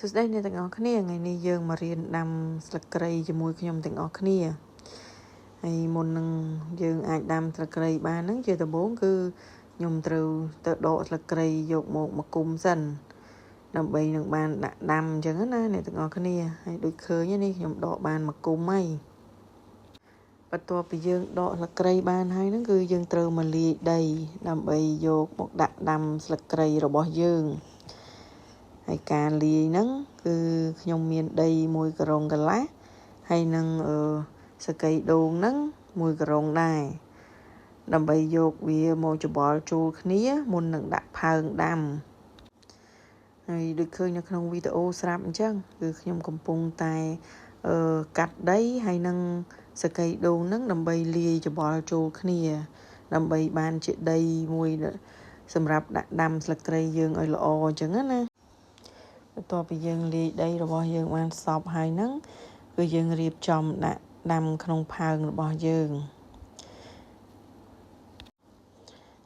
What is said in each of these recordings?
សួស្តីអ្នកទាំងអស់គ្នាថ្ងៃនេះយើងមករៀនដាំស្លឹកគ្រៃជាមួយខ្ញុំទាំងអស់គ្នាហើយមុននឹងយើងអាចដាំស្លឹកគ្រៃបានហ្នឹងជាដំបូងគឺខ្ញុំត្រូវទៅដកស្លឹកគ្រៃយកមកគុំសិនដើម្បីនឹងបានដាក់ដាំអញ្ចឹងណាអ្នកទាំងអស់គ្នាហើយដូចឃើញនេះខ្ញុំដកបានមកគុំហើយបន្ទាប់ពីយើងដកស្លឹកគ្រៃបានហើយហ្នឹងគឺយើងត្រូវមកលាយដីដើម្បីយកមកដាក់ដាំស្លឹកគ្រៃរបស់យើងហើយការលាយហ្នឹងគឺខ្ញុំមានដី1ការុងកន្លះហើយនឹងសកៃដូងហ្នឹង1ការុងដែរដើម្បីយកវាមកច្បល់ចូលគ្នាមុននឹងដាក់ផើងដាំហើយដូចឃើញនៅក្នុងវីដេអូស្រាប់អញ្ចឹងគឺខ្ញុំកំពុងតែកាត់ដីហើយនឹងសកៃដូងហ្នឹងដើម្បីលាយច្បល់ចូលគ្នាដើម្បីបានជាដីមួយសម្រាប់ដាក់ដាំស្លឹកគ្រៃយើងឲ្យល្អអញ្ចឹងណាបន្ទាប់ពីយើងលាយដីរបស់យើងបានសព្វហើយហ្នឹងគឺយើងរៀបចំដាក់ដាំក្នុងផើងរបស់យើង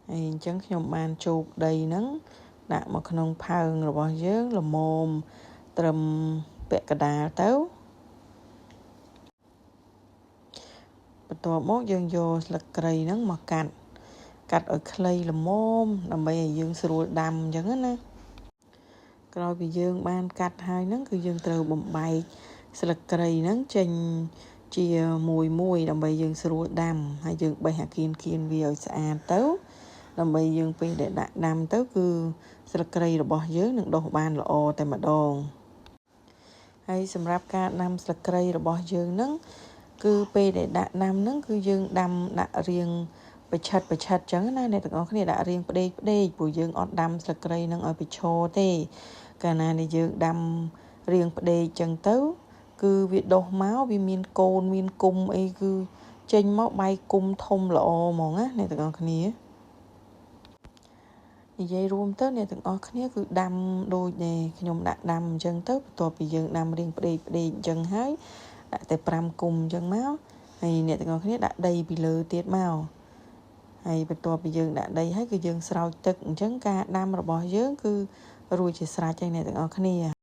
ហើយអញ្ចឹងខ្ញុំបានជោគដីហ្នឹងដាក់មកក្នុងផើងរបស់យើងល្មមត្រឹមពាក់កណ្ដាលទៅបន្ទាប់មកយើងយកស្លឹកគ្រៃហ្នឹងមកកាត់ឲ្យខ្លីល្មមដើម្បីឲ្យយើងស្រួលដាំអញ្ចឹងណាក្រោយពីយើងបានកាត់ហើយហ្នឹងគឺយើងត្រូវបំបែកស្លឹកគ្រៃហ្នឹងចេញជាមួយដើម្បីយើងស្រួលដាំហើយយើងបេះអាគៀនវាឲ្យស្អាតទៅដើម្បីយើងពេលដែលដាក់ដាំទៅគឺស្លឹកគ្រៃរបស់យើងនឹងដុះបានល្អតែម្ដងហើយសម្រាប់ការដាំស្លឹកគ្រៃរបស់យើងហ្នឹងគឺពេលដែលដាក់ដាំហ្នឹងគឺយើងដាំដាក់រៀងប្រឆិតអញ្ចឹងណាអ្នកទាំងអស់គ្នាដាក់រៀងផ្ដេកព្រោះយើងអត់ដាំស្លឹកគ្រៃហ្នឹងឲ្យប្រឈរទេកាលណាដែលយើងដាំរៀងផ្ដេកអញ្ចឹងទៅគឺវាដុះមកវាមានកូនមានគុំអីគឺចេញមកបែកគុំធំល្អហ្មងណាអ្នកទាំងអស់គ្នានិយាយរួមទៅអ្នកទាំងអស់គ្នាគឺដាំដូចដែលខ្ញុំដាក់ដាំអញ្ចឹងទៅបន្ទាប់ពីយើងដាំរៀងផ្ដេកអញ្ចឹងហើយដាក់តែ5គុំអញ្ចឹងមកហើយអ្នកទាំងអស់គ្នាដាក់ដីពីលើទៀតមកហើយបន្ទាប់ពីយើងដាក់ដីហើយគឺយើងស្រោចទឹកអញ្ចឹងការដាំរបស់យើងគឺរួចជាស្រេចហើយអ្នកទាំងអស់គ្នា